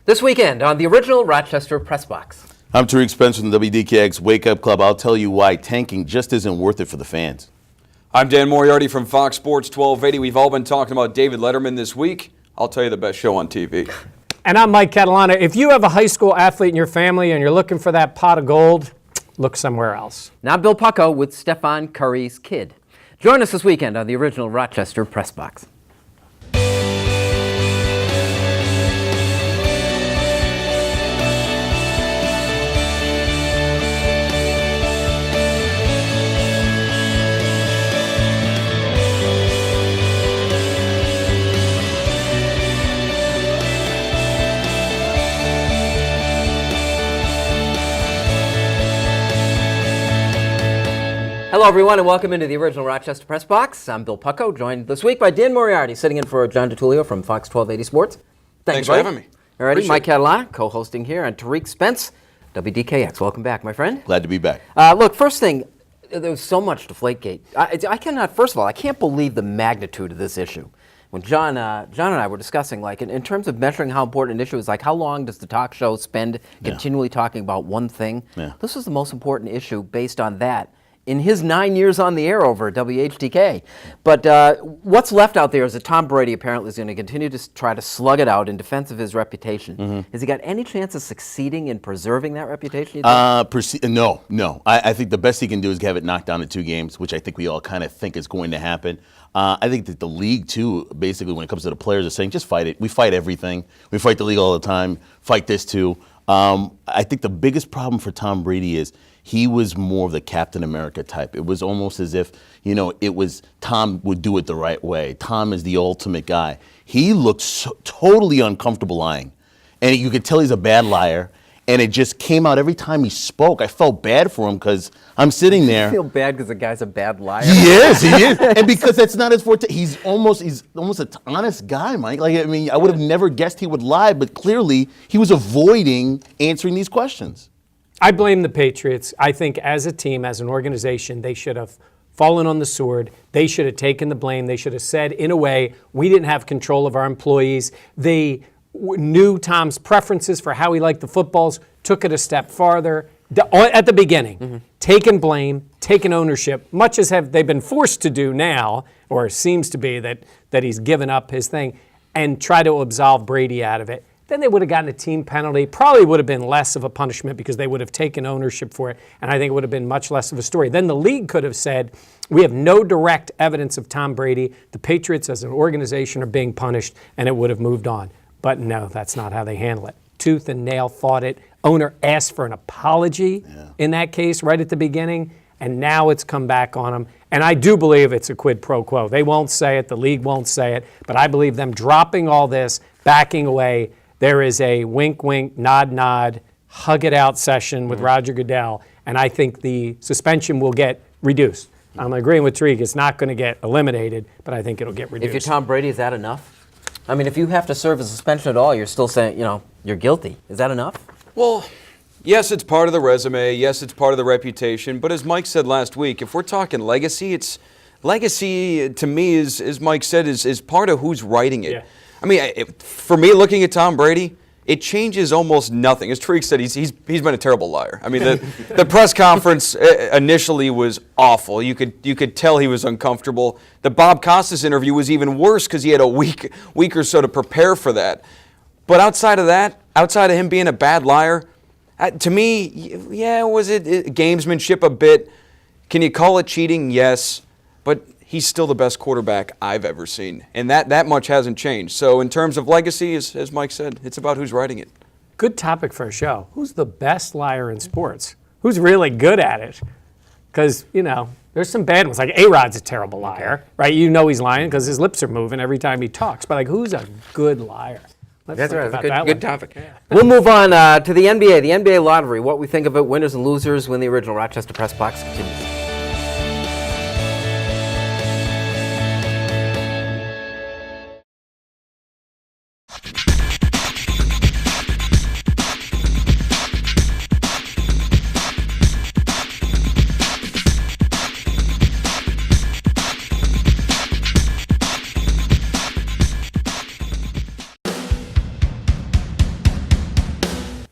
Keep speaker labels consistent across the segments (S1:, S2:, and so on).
S1: This weekend on the original Rochester Press Box.
S2: I'm Tariq Spence from the WDKX Wake-Up Club. I'll tell you why tanking just isn't worth it for the fans.
S3: I'm Dan Moriarty from Fox Sports 1280. We've all been talking about David Letterman this week. I'll tell you the best show on TV.
S4: And I'm Mike Catalana. If you have a high school athlete in your family and you're looking for that pot of gold, look somewhere else.
S1: Now Bill Pucko with Steph Curry's kid. Join us this weekend on the original Rochester Press Box. Hello, everyone, and welcome into the original Rochester Press Box. I'm Bill Pucko, joined this week by Dan Moriarty, sitting in for John DiTullio from Fox 1280 Sports.
S3: Thanks for having me.
S1: All righty, Mike Catalana, co-hosting here, and Tariq Spence, WDKX. Welcome back, my friend.
S2: Glad to be back.
S1: Look, first thing, there's so much Deflategate. I cannot, first of all, I can't believe the magnitude of this issue. When John and I were discussing, like, in terms of measuring how important an issue is, like, how long does the talk show spend continually talking about one thing?
S2: Yeah.
S1: This is the most important issue based on that in his 9 years on the air over at WHDK. But what's left out there is that Tom Brady apparently is going to continue to try to slug it out in defense of his reputation. Mm-hmm. Has he got any chance of succeeding in preserving that reputation?
S2: No. I think the best he can do is have it knocked down to 2 games, which I think we all kind of think is going to happen. I think that the league, too, basically when it comes to the players, is saying just fight it. We fight everything. We fight the league all the time. Fight this, too. I think the biggest problem for Tom Brady is he was more of the Captain America type. It was almost as if, it was Tom would do it the right way. Tom is the ultimate guy. He looked totally uncomfortable lying. And you could tell he's a bad liar. And it just came out every time he spoke. I felt bad for him because I'm sitting there.
S1: You feel bad because the guy's a bad liar?
S2: He is. And because that's not his forte. He's almost an honest guy, Mike. I would have never guessed he would lie, but clearly he was avoiding answering these questions.
S4: I blame the Patriots. I think as a team, as an organization, they should have fallen on the sword. They should have taken the blame. They should have said, in a way, we didn't have control of our employees. They knew Tom's preferences for how he liked the footballs, took it a step farther. At the beginning, taken blame, taken ownership, much as have they been forced to do now, or seems to be that he's given up his thing, and try to absolve Brady out of it. Then they would have gotten a team penalty. Probably would have been less of a punishment because they would have taken ownership for it, and I think it would have been much less of a story. Then the league could have said, we have no direct evidence of Tom Brady. The Patriots as an organization are being punished, and it would have moved on. But no, that's not how they handle it. Tooth and nail fought it. Owner asked for an apology in that case right at the beginning, and now it's come back on them. And I do believe it's a quid pro quo. They won't say it, the league won't say it, but I believe them dropping all this, backing away, there is a wink, wink, nod, nod, hug it out session with Roger Goodell, and I think the suspension will get reduced. I'm agreeing with Tariq, it's not going to get eliminated, but I think it'll get reduced.
S1: If you're Tom Brady, is that enough? I mean, if you have to serve a suspension at all, you're still saying, you're guilty. Is that enough?
S3: Well, yes, it's part of the resume. Yes, it's part of the reputation. But as Mike said last week, if we're talking legacy, legacy to me, as Mike said, is part of who's writing it. Yeah. I mean, for me, looking at Tom Brady, it changes almost nothing. As Tariq said, he's been a terrible liar. I mean, the press conference initially was awful. You could tell he was uncomfortable. The Bob Costas interview was even worse because he had a week or so to prepare for that. But outside of that, outside of him being a bad liar, to me, was it gamesmanship a bit? Can you call it cheating? Yes, but he's still the best quarterback I've ever seen, and that much hasn't changed. So in terms of legacy, as Mike said, it's about who's writing it.
S4: Good topic for a show. Who's the best liar in sports? Who's really good at it? Because, there's some bad ones. Like A-Rod's a terrible liar, right? He's lying because his lips are moving every time he talks. But, who's a good liar?
S1: That's right. That's a good topic. Yeah. We'll move on to the NBA. The NBA lottery. What we think of it, winners and losers, when the original Rochester Press Box continues.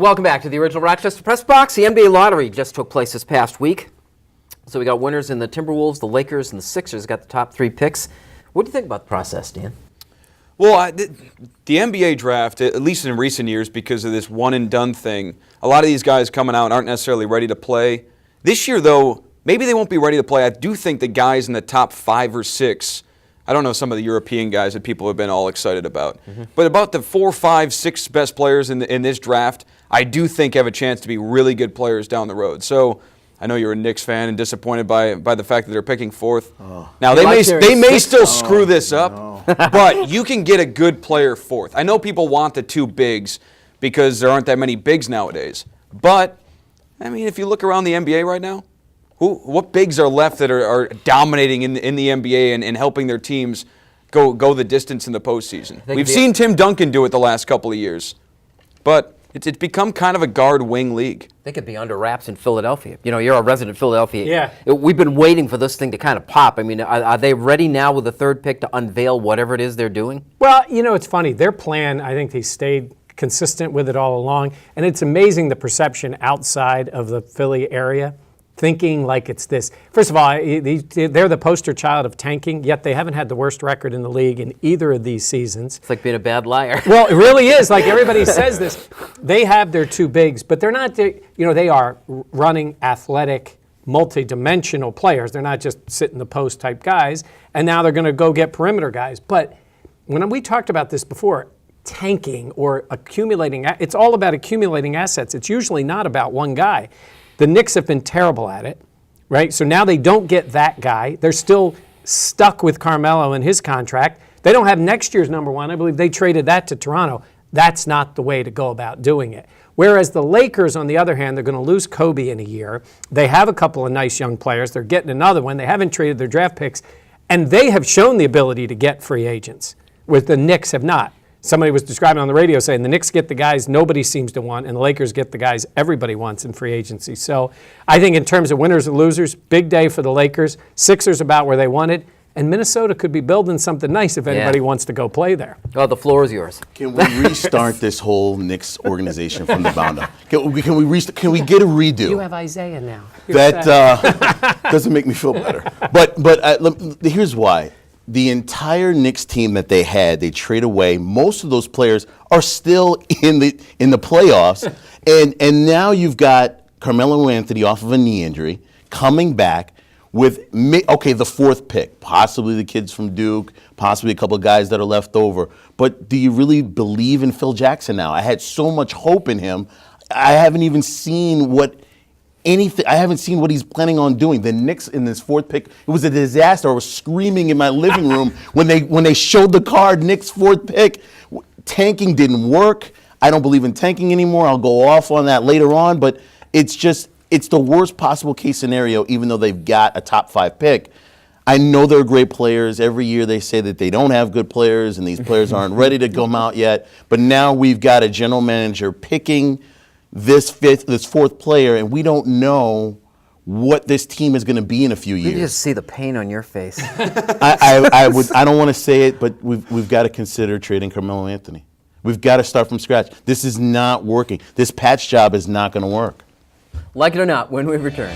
S1: Welcome back to the original Rochester Press Box. The NBA lottery just took place this past week. So we got winners in the Timberwolves, the Lakers, and the Sixers got the top 3 picks. What do you think about the process, Dan?
S3: Well, the NBA draft, at least in recent years, because of this one-and-done thing, a lot of these guys coming out aren't necessarily ready to play. This year, though, maybe they won't be ready to play. I do think the guys in the top 5 or 6, I don't know some of the European guys that people have been all excited about, but about the 4, 5, 6 best players in this draft, I do think have a chance to be really good players down the road. So I know you're a Knicks fan and disappointed by the fact that they're picking 4th. Now, they may still screw this up, but you can get a good player 4th. I know people want the 2 bigs because there aren't that many bigs nowadays. But, I mean, if you look around the NBA right now, what bigs are left that are dominating in the NBA and helping their teams go the distance in the postseason? We've seen Tim Duncan do it the last couple of years. But it's become kind of a guard-wing league.
S1: They could be under wraps in Philadelphia. You know, you're a resident Philadelphia.
S4: Yeah.
S1: We've been waiting for this thing to kind of pop. I mean, are they ready now with the 3rd pick to unveil whatever it is they're doing?
S4: Well, you know, it's funny. Their plan, I think they stayed consistent with it all along. And it's amazing the perception outside of the Philly area, thinking like it's this. First of all, they're the poster child of tanking, yet they haven't had the worst record in the league in either of these seasons.
S1: It's like being a bad liar.
S4: Well, it really is. Like everybody says this. They have their 2 bigs, but they're not, you know, they are running athletic, multi-dimensional players. They're not just sit in the post type guys, and now they're going to go get perimeter guys. But when we talked about this before, tanking or accumulating, it's all about accumulating assets. It's usually not about one guy. The Knicks have been terrible at it, right? So now they don't get that guy. They're still stuck with Carmelo and his contract. They don't have next year's number 1. I believe they traded that to Toronto. That's not the way to go about doing it. Whereas the Lakers, on the other hand, they're going to lose Kobe in a year. They have a couple of nice young players. They're getting another one. They haven't traded their draft picks. And they have shown the ability to get free agents, where the Knicks have not. Somebody was describing on the radio saying the Knicks get the guys nobody seems to want, and the Lakers get the guys everybody wants in free agency. So I think in terms of winners and losers, big day for the Lakers. Sixers about where they wanted. And Minnesota could be building something nice if anybody wants to go play there.
S1: Oh, the floor is yours.
S2: Can we restart this whole Knicks organization from the ground up? Can we get a redo?
S4: You have Isaiah now.
S2: That doesn't make me feel better. But here's why. The entire Knicks team that they trade away. Most of those players are still in the playoffs, and now you've got Carmelo Anthony off of a knee injury coming back with the 4th pick, possibly the kids from Duke, possibly a couple of guys that are left over. But do you really believe in Phil Jackson now? I had so much hope in him. I haven't even seen what he's planning on doing. The Knicks in this 4th pick, it was a disaster. I was screaming in my living room when they showed the card, Knicks 4th pick. Tanking didn't work. I don't believe in tanking anymore. I'll go off on that later on, but it's the worst possible case scenario, even though they've got a top 5 pick. I know they're great players. Every year they say that they don't have good players and these players aren't ready to come out yet. But now we've got a general manager picking this 4th player, and we don't know what this team is going to be in a few years.
S1: You just see the pain on your face.
S2: I don't want to say it, but we've got to consider trading Carmelo Anthony. We've got to start from scratch. This is not working. This patch job is not going to work.
S1: Like it or not, when we return.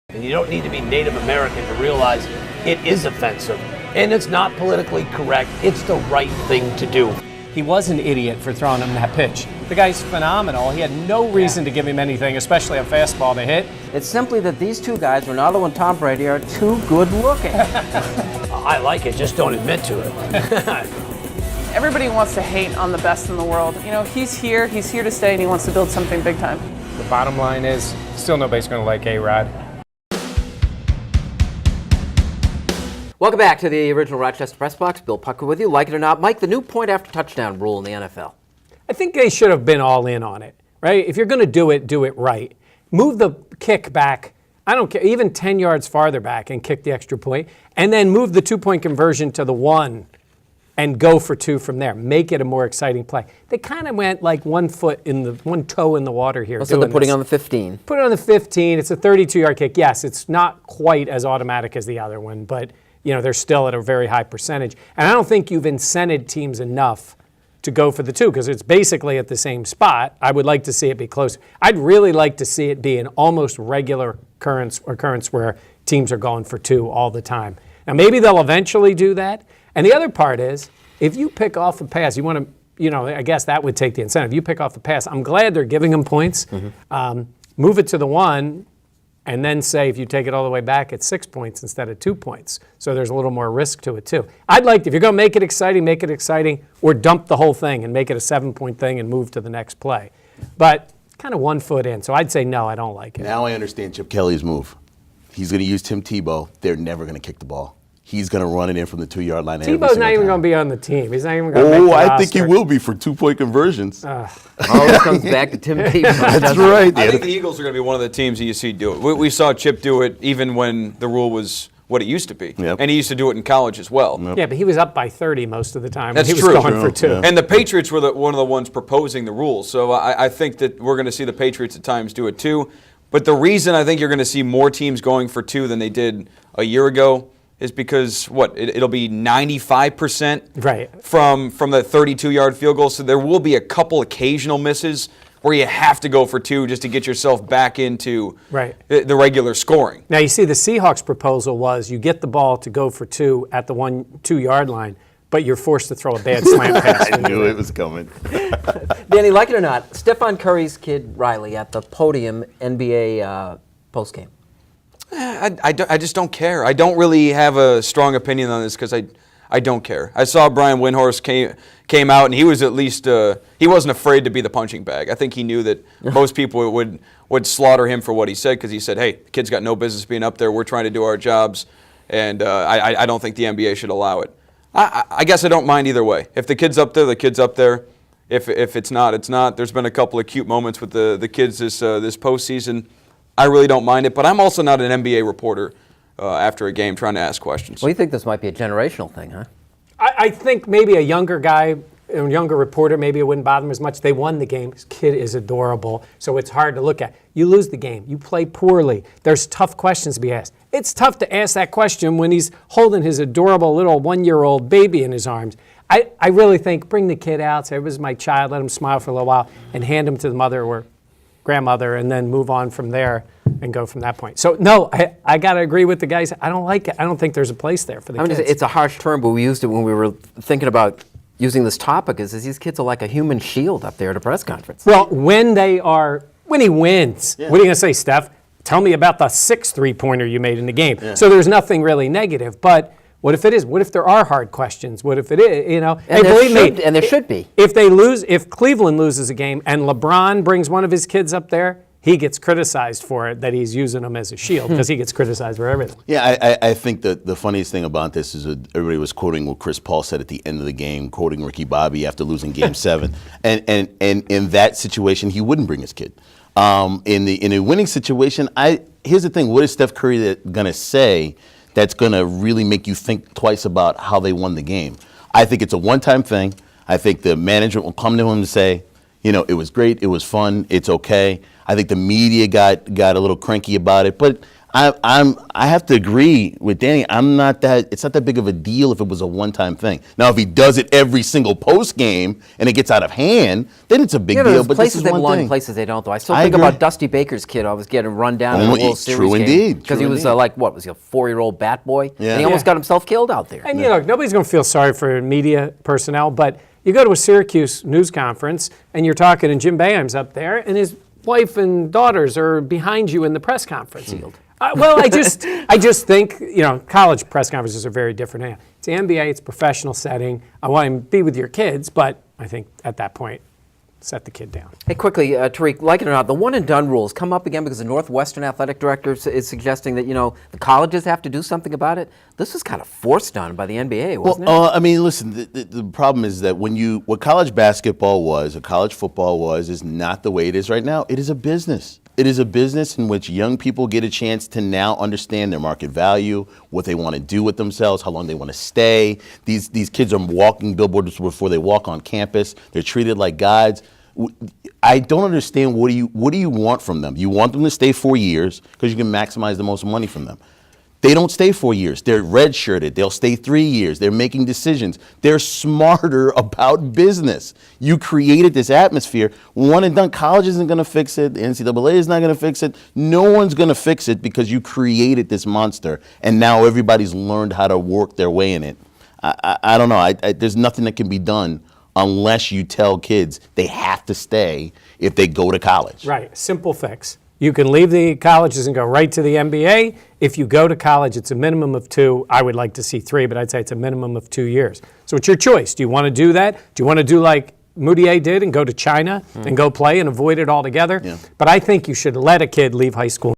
S5: And you don't need to be Native American to realize it is offensive. And it's not politically correct. It's the right thing to do.
S4: He was an idiot for throwing him that pitch. The guy's phenomenal. He had no reason to give him anything, especially a fastball to hit.
S1: It's simply that these 2 guys, Ronaldo and Tom Brady, are too good looking.
S5: I like it, just don't admit to it.
S6: Everybody wants to hate on the best in the world. You know, he's here to stay, and he wants to build something big time.
S4: The bottom line is, still nobody's going to like A-Rod.
S1: Welcome back to the original Rochester Press Box. Bill Pucko with you. Like it or not, Mike, the new point after touchdown rule in the NFL.
S4: I think they should have been all in on it, right? If you're going to do it right. Move the kick back, I don't care, even 10 yards farther back and kick the extra point, and then move the 2-point conversion to the 1 and go for 2 from there. Make it a more exciting play. They kind of went like one toe in the water here.
S1: So they're putting on the 15.
S4: Put it on the 15. It's a 32-yard kick. Yes, it's not quite as automatic as the other one, but they're still at a very high percentage. And I don't think you've incented teams enough to go for the 2 because it's basically at the same spot. I would like to see it be closer. I'd really like to see it be an almost regular occurrence where teams are going for 2 all the time. Now, maybe they'll eventually do that. And the other part is, if you pick off a pass, you want to, I guess that would take the incentive. You pick off the pass. I'm glad they're giving them points. Move it to the 1, and then say if you take it all the way back, it's 6 points instead of 2 points. So there's a little more risk to it, too. I'd like, if you're going to make it exciting, or dump the whole thing and make it a 7-point thing and move to the next play. But kind of 1 foot in. So I'd say no, I don't like it.
S2: Now I understand Chip Kelly's move. He's going to use Tim Tebow. They're never going to kick the ball. He's going to run it in from the 2-yard line.
S4: Tebow's not even going to be on the team. He's not even going to make the roster.
S2: I think he will be for 2-point conversions.
S1: Always comes back to Tim Tebow.
S2: That's right.
S3: I think the Eagles are going to be one of the teams that you see do it. We saw Chip do it even when the rule was what it used to be.
S2: Yep.
S3: And he used to do it in college as well.
S2: Yep.
S4: Yeah, but he was up by 30 most of the time.
S3: That's
S4: when he
S3: true.
S4: was going for 2.
S2: Yeah.
S3: And the Patriots were one of the ones proposing the rules. So I think that we're going to see the Patriots at times do it too. But the reason I think you're going to see more teams going for 2 than they did a year ago is because, it'll be 95%
S4: right.
S3: from the 32-yard field goal. So there will be a couple occasional misses where you have to go for 2 just to get yourself back into the regular scoring.
S4: Now, you see, the Seahawks proposal was you get the ball to go for 2 at the 2-yard line, but you're forced to throw a bad slant pass.
S2: I knew it was coming.
S1: Danny, like it or not, Stephon Curry's kid Riley at the podium NBA postgame.
S3: I just don't care. I don't really have a strong opinion on this because I don't care. I saw Brian Windhorst came out, and he was at least he wasn't afraid to be the punching bag. I think he knew that most people would slaughter him for what he said because he said, hey, the kid's got no business being up there. We're trying to do our jobs, and I don't think the NBA should allow it. I guess I don't mind either way. If the kid's up there, the kid's up there. If it's not, it's not. There's been a couple of cute moments with the kids this postseason. I really don't mind it, but I'm also not an NBA reporter after a game trying to ask questions.
S1: Well, you think this might be a generational thing, huh?
S4: I think maybe a younger guy, a younger reporter, maybe it wouldn't bother him as much. They won the game. This kid is adorable, so it's hard to look at. You lose the game. You play poorly. There's tough questions to be asked. It's tough to ask that question when he's holding his adorable little 1-year-old baby in his arms. I really think bring the kid out, say, this is my child, let him smile for a little while, and hand him to the mother or grandmother, and then move on from there and go from that point. So, no, I got to agree with the guys. I don't like it. I don't think there's a place there for the kids.
S1: It's a harsh term, but we used it when we were thinking about using this topic, is these kids are like a human shield up there at a press conference.
S4: Well, when he wins, what are you going to say, Steph? Tell me about the 6 3-pointer you made in the game. Yeah. So there's nothing really negative, but what if it is? What if there are hard questions? What if it is, And
S1: there should be.
S4: If Cleveland loses a game and LeBron brings one of his kids up there, he gets criticized for it, that he's using them as a shield, because he gets criticized for everything.
S2: Yeah, I think that the funniest thing about this is that everybody was quoting what Chris Paul said at the end of the game, quoting Ricky Bobby after losing Game 7. And in that situation, he wouldn't bring his kid. In a winning situation, here's the thing, what is Steph Curry going to say that's going to really make you think twice about how they won the game? I think it's a one-time thing. I think the management will come to him and say, it was great, it was fun, it's okay. I think the media got a little cranky about it, but I have to agree with Danny. It's not that big of a deal if it was a one-time thing. Now, if he does it every single post game and it gets out of hand, then it's a big deal. But
S1: places
S2: this is
S1: they
S2: one
S1: belong,
S2: thing.
S1: Places they don't, though. I still think about Dusty Baker's kid. I was getting run down in the World Series
S2: true
S1: game
S2: indeed.
S1: because he was was he a 4-year-old bat boy?
S2: Yeah.
S1: And he almost got himself killed out there.
S4: And nobody's going to feel sorry for media personnel, but you go to a Syracuse news conference and you're talking, and Jim Boeheim's up there, and his wife and daughters are behind you in the press conference. Well, I just think, college press conferences are very different. It's the NBA, it's a professional setting. I want to be with your kids, but I think at that point, set the kid down.
S1: Hey, quickly, Tariq, like it or not, the one-and-done rules come up again because the Northwestern athletic director is suggesting that, the colleges have to do something about it. This was kind of forced on by the NBA, wasn't it?
S2: Listen, the problem is that what college basketball was, or college football was, is not the way it is right now. It is a business. It is a business in which young people get a chance to now understand their market value, what they want to do with themselves, how long they want to stay. These kids are walking billboards before they walk on campus. They're treated like gods. I don't understand, what do you want from them? You want them to stay 4 years because you can maximize the most money from them. They don't stay 4 years. They're redshirted. They'll stay 3 years. They're making decisions. They're smarter about business. You created this atmosphere. One and done. College isn't going to fix it. The NCAA is not going to fix it. No one's going to fix it because you created this monster, and now everybody's learned how to work their way in it. I don't know. There's nothing that can be done unless you tell kids they have to stay if they go to college.
S4: Right. Simple fix. You can leave the colleges and go right to the NBA. If you go to college, it's a minimum of 2. I would like to see 3, but I'd say it's a minimum of 2 years. So it's your choice. Do you want to do that? Do you want to do like Moutier did and go to China and go play and avoid it altogether?
S2: Yeah.
S4: But I think you should let a kid leave high school